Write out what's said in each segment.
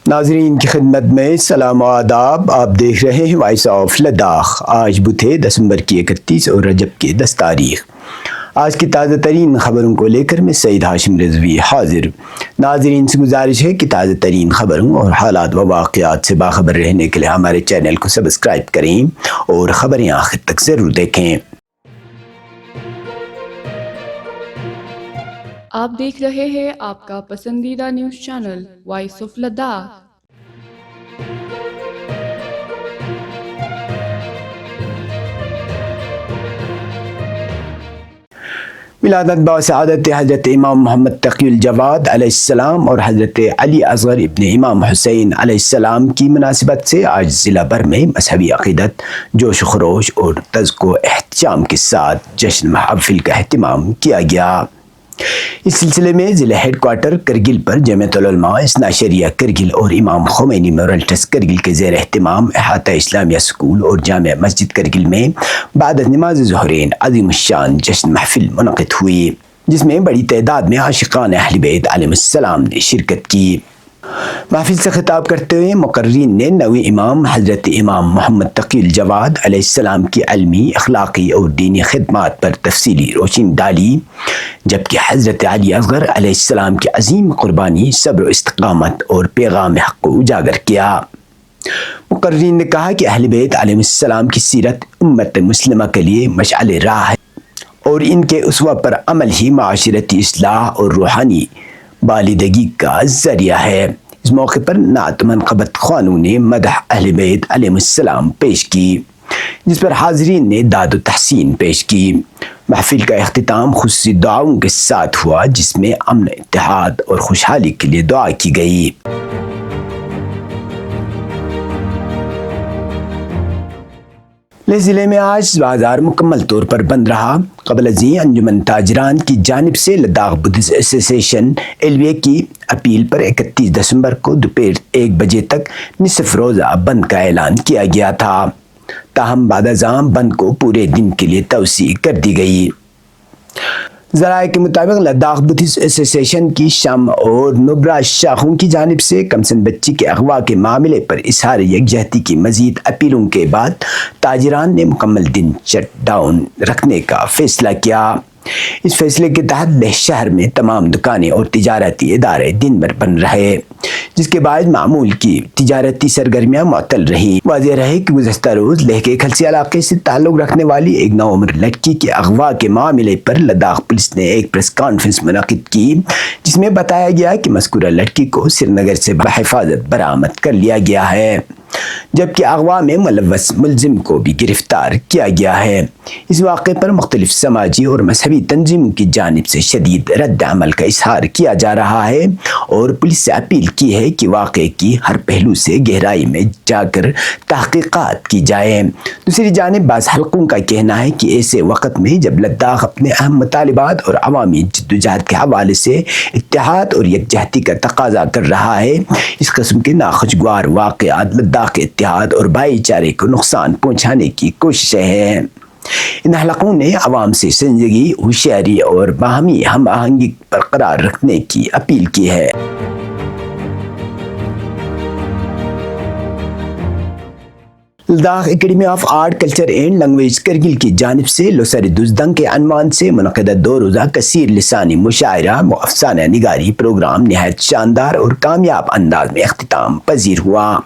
ناظرین کی خدمت میں سلام و آداب. آپ دیکھ رہے ہیں وائس آف لداخ. آج بدھ ہے دسمبر کی 31 اور رجب کی 10 تاریخ. آج کی تازہ ترین خبروں کو لے کر میں سعید ہاشم رضوی حاضر. ناظرین سے گزارش ہے کہ تازہ ترین خبروں اور حالات و واقعات سے باخبر رہنے کے لیے ہمارے چینل کو سبسکرائب کریں اور خبریں آخر تک ضرور دیکھیں. آپ دیکھ رہے ہیں آپ کا پسندیدہ news channel voice of Ladakh. ولادت بسعادت حضرت امام محمد تقی الجواد علیہ السلام اور حضرت علی اصغر ابن امام حسین علیہ السلام کی مناسبت سے آج ضلع بھر میں مذہبی عقیدت، جوش و خروش اور تذکر و احتشام کے ساتھ جشن محفل کا اہتمام کیا گیا. اس سلسلے میں ضلع ہیڈ کوارٹر کرگل پر جامعۃ العلماء اثنا عشریہ کرگل اور امام خمینی میموریل ٹرسٹ کرگل کے زیر اہتمام احاطہ اسلامیہ اسکول اور جامع مسجد کرگل میں بعد از نماز ظہرین عظیم الشان جشن محفل منعقد ہوئی، جس میں بڑی تعداد میں عاشقان اہل بیت علیہ السلام نے شرکت کی. محفل سے خطاب کرتے ہوئے مقررین نے نویں امام حضرت امام محمد تقی الجواد علیہ السلام کی علمی، اخلاقی اور دینی خدمات پر تفصیلی روشنی ڈالی، جبکہ حضرت علی اصغر علیہ السلام کی عظیم قربانی، صبر و استقامت اور پیغام حق کو اجاگر کیا. مقررین نے کہا کہ اہل بیت علیہ السلام کی سیرت امت مسلمہ کے لیے مشعل راہ ہے اور ان کے اسوہ پر عمل ہی معاشرتی اصلاح اور روحانی بالادگی کا ذریعہ ہے. اس موقع پر نعت منقبت خوانوں نے مدح اہل بیت علیہ السلام پیش کی، جس پر حاضرین نے داد و تحسین پیش کی. محفل کا اختتام خصوصی دعاؤں کے ساتھ ہوا، جس میں امن، اتحاد اور خوشحالی کے لیے دعا کی گئی. لے ضلع میں آج بازار مکمل طور پر بند رہا. قبل ازیں انجمن تاجران کی جانب سے لداخ بدھسٹ ایسوسی ایشن کی اپیل پر 31 دسمبر کو دوپہر 1 بجے تک نصف روزہ بند کا اعلان کیا گیا تھا، تاہم بعد ازاں بند کو پورے دن کے لیے توسیع کر دی گئی. ذرائع کے مطابق لداخ بدھسٹ ایسوسی ایشن کی شام اور نبرا شاخوں کی جانب سے کمسن بچی کے اغوا کے معاملے پر اظہار یکجہتی کی مزید اپیلوں کے بعد تاجران نے مکمل دن شٹ ڈاؤن رکھنے کا فیصلہ کیا. اس فیصلے کے تحت لہ شہر میں تمام دکانیں اور تجارتی ادارے دن بھر بند رہے، جس کے باعث معمول کی تجارتی سرگرمیاں معطل رہیں. واضح رہے کہ گزشتہ روز لہ کے کھلسی علاقے سے تعلق رکھنے والی ایک نوعمر لڑکی کے اغوا کے معاملے پر لداخ پولیس نے ایک پریس کانفرنس منعقد کی، جس میں بتایا گیا کہ مذکورہ لڑکی کو سری نگر سے بحفاظت برآمد کر لیا گیا ہے، جبکہ اغوا میں ملوث ملزم کو بھی گرفتار کیا گیا ہے. اس واقعے پر مختلف سماجی اور مذہبی تنظیموں کی جانب سے شدید رد عمل کا اظہار کیا جا رہا ہے اور پولیس سے اپیل کی ہے کہ واقعے کی ہر پہلو سے گہرائی میں جا کر تحقیقات کی جائے. دوسری جانب بعض حلقوں کا کہنا ہے کہ ایسے وقت میں جب لداخ اپنے اہم مطالبات اور عوامی جدوجہد کے حوالے سے اتحاد اور یکجہتی کا تقاضا کر رہا ہے، اس قسم کے ناخوشگوار واقعات لداخ کے اتحاد اور بھائی چارے کو نقصان پہنچانے کی کوششیں ہیں. ان حلقوں نے عوام سے سنجیدگی، ہوشیاری اور باہمی ہم آہنگی برقرار رکھنے کی اپیل کی ہے. Ladakh academy of art, culture and language Kargil کی جانب سے لوسر دزدنگ کے عنوان سے منعقدہ 2 روزہ کثیر لسانی مشاعرہ و افسانہ نگاری پروگرام نہایت شاندار اور کامیاب انداز میں اختتام پذیر ہوا.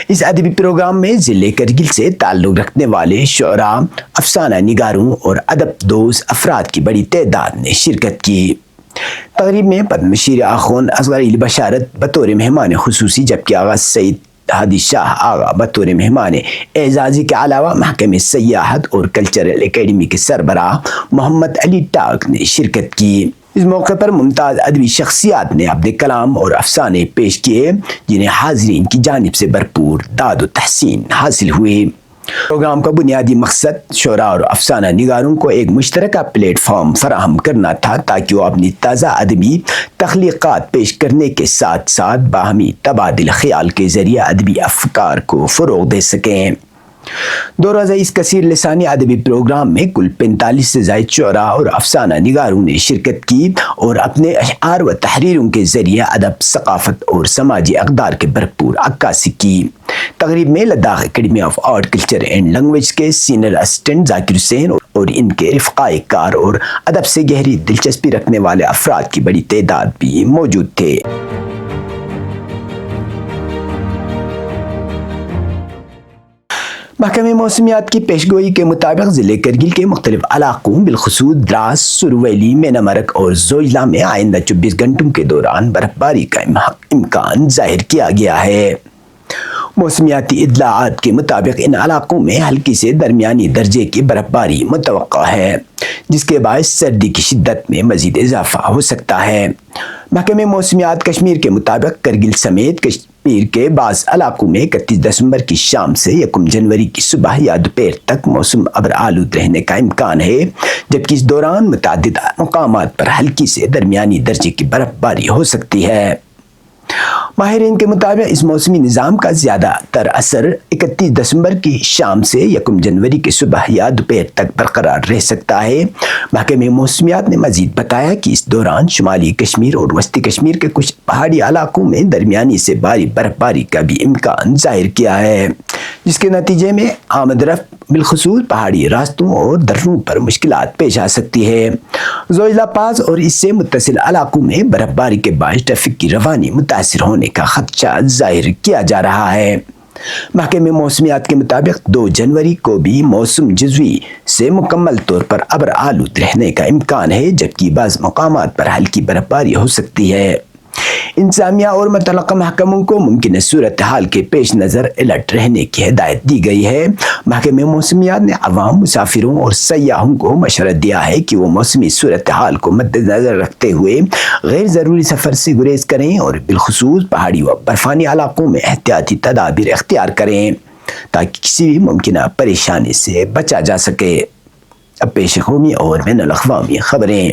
اس ادبی پروگرام میں ضلع کرگل سے تعلق رکھنے والے شعراء، افسانہ نگاروں اور ادب دوست افراد کی بڑی تعداد نے شرکت کی. تقریب میں پدم شری آخوند اصغر علی بشارت بطور مہمان خصوصی، جبکہ آغا سید ہادی شاہ آغا بطور مہمان اعزازی کے علاوہ محکمہ سیاحت اور کلچرل اکیڈمی کے سربراہ محمد علی ٹاک نے شرکت کی. اس موقع پر ممتاز ادبی شخصیات نے اپنے کلام اور افسانے پیش کیے، جنہیں حاضرین کی جانب سے بھرپور داد و تحسین حاصل ہوئی. پروگرام کا بنیادی مقصد شعراء اور افسانہ نگاروں کو ایک مشترکہ پلیٹ فارم فراہم کرنا تھا، تاکہ وہ اپنی تازہ ادبی تخلیقات پیش کرنے کے ساتھ ساتھ باہمی تبادلہ خیال کے ذریعے ادبی افکار کو فروغ دے سکیں. دو روزہ اس کثیر لسانی ادبی پروگرام میں کل 45 سے زائد شعراء اور افسانہ نگاروں نے شرکت کی اور اپنے اشعار و تحریروں کے ذریعے ادب، ثقافت اور سماجی اقدار کے بھرپور عکاسی کی۔ تقریب میں Ladakh academy of art, culture and language کے سینئر اسسٹنٹ ذاکر حسین اور ان کے رفقائے کار اور ادب سے گہری دلچسپی رکھنے والے افراد کی بڑی تعداد بھی موجود تھے۔ محکمہ موسمیات کی پیشگوئی کے مطابق ضلع کرگل کے مختلف علاقوں بالخصوص دراس، سرو ویلی، مینا مرگ اور زوجلا میں آئندہ 24 گھنٹوں کے دوران برف باری کا امکان ظاہر کیا گیا ہے۔ موسمیاتی اطلاعات کے مطابق ان علاقوں میں ہلکی سے درمیانی درجے کی برف باری متوقع ہے، جس کے باعث سردی کی شدت میں مزید اضافہ ہو سکتا ہے۔ محکمہ موسمیات کشمیر کے مطابق کرگل سمیت کشمیر کے بعض علاقوں میں 31 دسمبر کی شام سے 1 جنوری کی صبح یا دوپہر تک موسم ابر آلود رہنے کا امکان ہے، جبکہ اس دوران متعدد مقامات پر ہلکی سے درمیانی درجے کی برف باری ہو سکتی ہے۔ ماہرین کے مطابق اس موسمی نظام کا زیادہ تر اثر 31 دسمبر کی شام سے 1 جنوری کی صبح یا دوپہر تک برقرار رہ سکتا ہے۔ محکمہ موسمیات نے مزید بتایا کہ اس دوران شمالی کشمیر اور وسطی کشمیر کے کچھ پہاڑی علاقوں میں درمیانی سے بھاری برف باری کا بھی امکان ظاہر کیا ہے، جس کے نتیجے میں آمد رفت بالخصوص پہاڑی راستوں اور دروں پر مشکلات پیش آ سکتی ہے۔ زوجلا پاس اور اس سے متصل علاقوں میں برف باری کے باعث ٹریفک کی روانی متاثر ہونے کا خدشہ ظاہر کیا جا رہا ہے۔ محکمہ موسمیات کے مطابق 2 جنوری کو بھی موسم جزوی سے مکمل طور پر ابر آلود رہنے کا امکان ہے، جبکہ بعض مقامات پر ہلکی برف باری ہو سکتی ہے۔ انتظامیہ اور متعلقہ محکموں کو ممکنہ صورتحال کے پیش نظر الرٹ رہنے کی ہدایت دی گئی ہے۔ محکمہ موسمیات نے عوام، مسافروں اور سیاحوں کو مشورہ دیا ہے کہ وہ موسمی صورتحال کو مد نظر رکھتے ہوئے غیر ضروری سفر سے گریز کریں اور بالخصوص پہاڑی و برفانی علاقوں میں احتیاطی تدابیر اختیار کریں تاکہ کسی بھی ممکنہ پریشانی سے بچا جا سکے۔ اب پیش قومی اور بین الاقوامی خبریں۔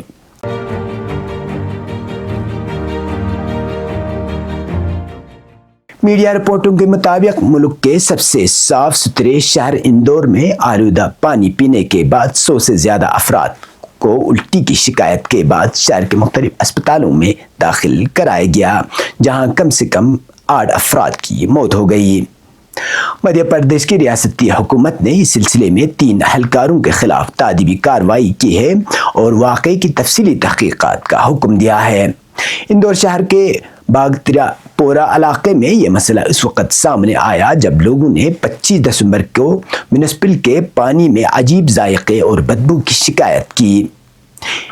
میڈیا رپورٹوں کے مطابق ملک کے سب سے صاف ستھرے شہر اندور میں آلودہ پانی پینے کے بعد 100 سے زیادہ افراد کو الٹی کی شکایت کے بعد شہر کے مختلف اسپتالوں میں داخل کرایا گیا، جہاں کم سے کم 8 افراد کی موت ہو گئی۔ مدھیہ پردیش کی ریاستی حکومت نے اس سلسلے میں 3 اہلکاروں کے خلاف تادیبی کارروائی کی ہے اور واقعے کی تفصیلی تحقیقات کا حکم دیا ہے۔ اندور شہر کے باگترا پورا علاقے میں یہ مسئلہ اس وقت سامنے آیا جب لوگوں نے 25 دسمبر کو میونسپل کے پانی میں عجیب ذائقے اور بدبو کی شکایت کی۔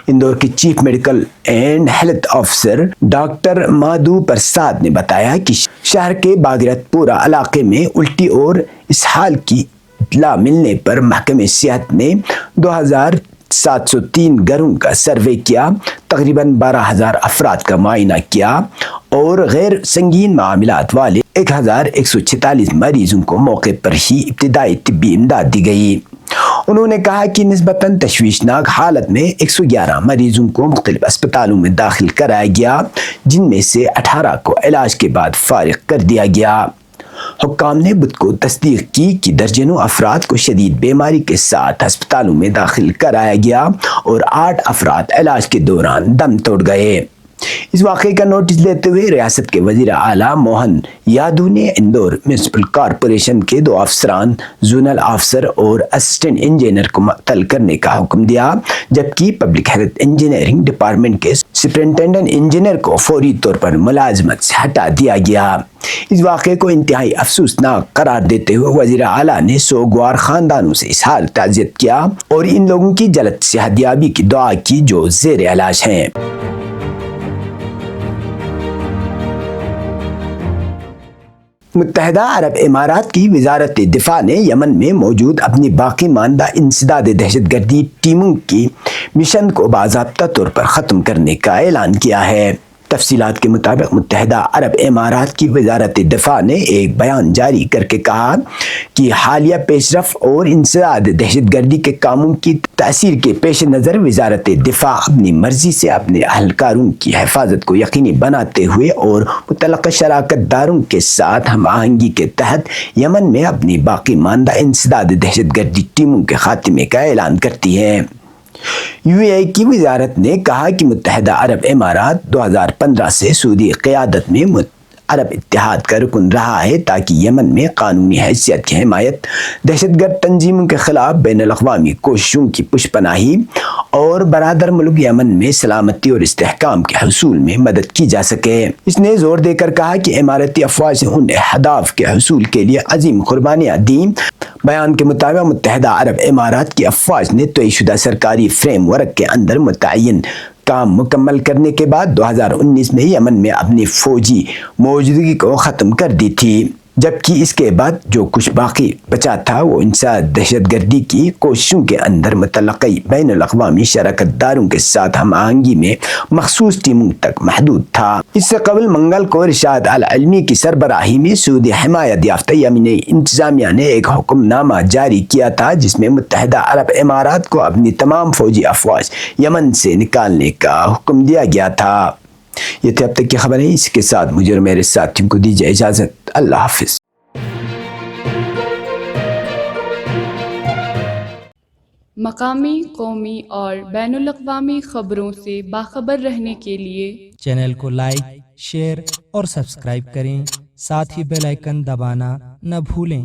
اندور کے chief medical and health officer doctor Madhav Prasad نے بتایا کہ شہر کے باگرت پورا علاقے میں الٹی اور اسہال کی اطلاع ملنے پر محکمہ صحت نے 2703 گھروں کا سروے کیا، تقریباً 12000 افراد کا معائنہ کیا اور غیر سنگین معاملات والے 1146 مریضوں کو موقع پر ہی ابتدائی طبی امداد دی گئی۔ انہوں نے کہا کہ نسبتاً تشویشناک حالت میں 111 مریضوں کو مختلف اسپتالوں میں داخل کرایا گیا، جن میں سے 18 کو علاج کے بعد فارغ کر دیا گیا۔ حکام نے بدھ کو تصدیق کی کہ درجنوں افراد کو شدید بیماری کے ساتھ ہسپتالوں میں داخل کرایا گیا اور 8 افراد علاج کے دوران دم توڑ گئے۔ اس واقعے کا نوٹس لیتے ہوئے ریاست کے وزیر اعلیٰ موہن یادو نے اندور میونسپل کارپوریشن کے 2 افسران، زونل افسر اور اسسٹنٹ انجینئر کو معطل کرنے کا حکم دیا، جبکہ پبلک ہیلتھ انجینئرنگ ڈپارٹمنٹ کے سپرنٹینڈنٹ انجینئر کو فوری طور پر ملازمت سے ہٹا دیا گیا۔ اس واقعے کو انتہائی افسوسناک قرار دیتے ہوئے وزیر اعلیٰ نے سوگوار خاندانوں سے اظہار تعزیت کیا اور ان لوگوں کی جلد صحت یابی کی دعا کی جو زیر علاج ہیں۔ متحدہ عرب امارات کی وزارت دفاع نے یمن میں موجود اپنی باقی ماندہ انسداد دہشت گردی ٹیموں کی مشن کو باضابطہ طور پر ختم کرنے کا اعلان کیا ہے۔ تفصیلات کے مطابق متحدہ عرب امارات کی وزارت دفاع نے ایک بیان جاری کر کے کہا کہ حالیہ پیش رفت اور انسداد دہشت گردی کے کاموں کی تاثیر کے پیش نظر وزارت دفاع اپنی مرضی سے اپنے اہلکاروں کی حفاظت کو یقینی بناتے ہوئے اور متعلقہ شراکت داروں کے ساتھ ہم آہنگی کے تحت یمن میں اپنی باقی ماندہ انسداد دہشت گردی ٹیموں کے خاتمے کا اعلان کرتی ہے۔ UAE کی وزارت نے کہا کہ متحدہ عرب امارات 2015 سے سعودی قیادت میں عرب اتحاد کا رکن رہا ہے تاکہ یمن میں قانونی حیثیت کی حمایت، دہشت گرد تنظیموں کے خلاف بین الاقوامی کوششوں کی پشپناہی اور برادر ملک یمن میں سلامتی اور استحکام کے حصول میں مدد کی جا سکے۔ اس نے زور دے کر کہا کہ اماراتی افواج نے ان اہداف کے حصول کے لیے عظیم قربانیاں دیں۔ بیان کے مطابق متحدہ عرب امارات کی افواج نے طے شدہ سرکاری فریم ورک کے اندر متعین کام مکمل کرنے کے بعد 2019 میں یمن میں اپنی فوجی موجودگی کو ختم کر دی تھی، جبکہ اس کے بعد جو کچھ باقی بچا تھا وہ انسداد دہشت گردی کی کوششوں کے اندر متعلقہ بین الاقوامی شراکت داروں کے ساتھ ہم آہنگی میں مخصوص ٹیموں تک محدود تھا۔ اس سے قبل منگل کو رشاد العلمی کی سربراہی میں سعودی حمایت یافتہ یمنی انتظامیہ نے ایک حکم نامہ جاری کیا تھا جس میں متحدہ عرب امارات کو اپنی تمام فوجی افواج یمن سے نکالنے کا حکم دیا گیا تھا۔ یہ تھے اب تک کی خبریں، اس کے ساتھ مجھے اور میرے ساتھیوں کو دیجیے اجازت۔ اللہ حافظ۔ مقامی، قومی اور بین الاقوامی خبروں سے باخبر رہنے کے لیے چینل کو لائک، شیئر اور سبسکرائب کریں، ساتھ ہی بیل آئیکن دبانا نہ بھولیں۔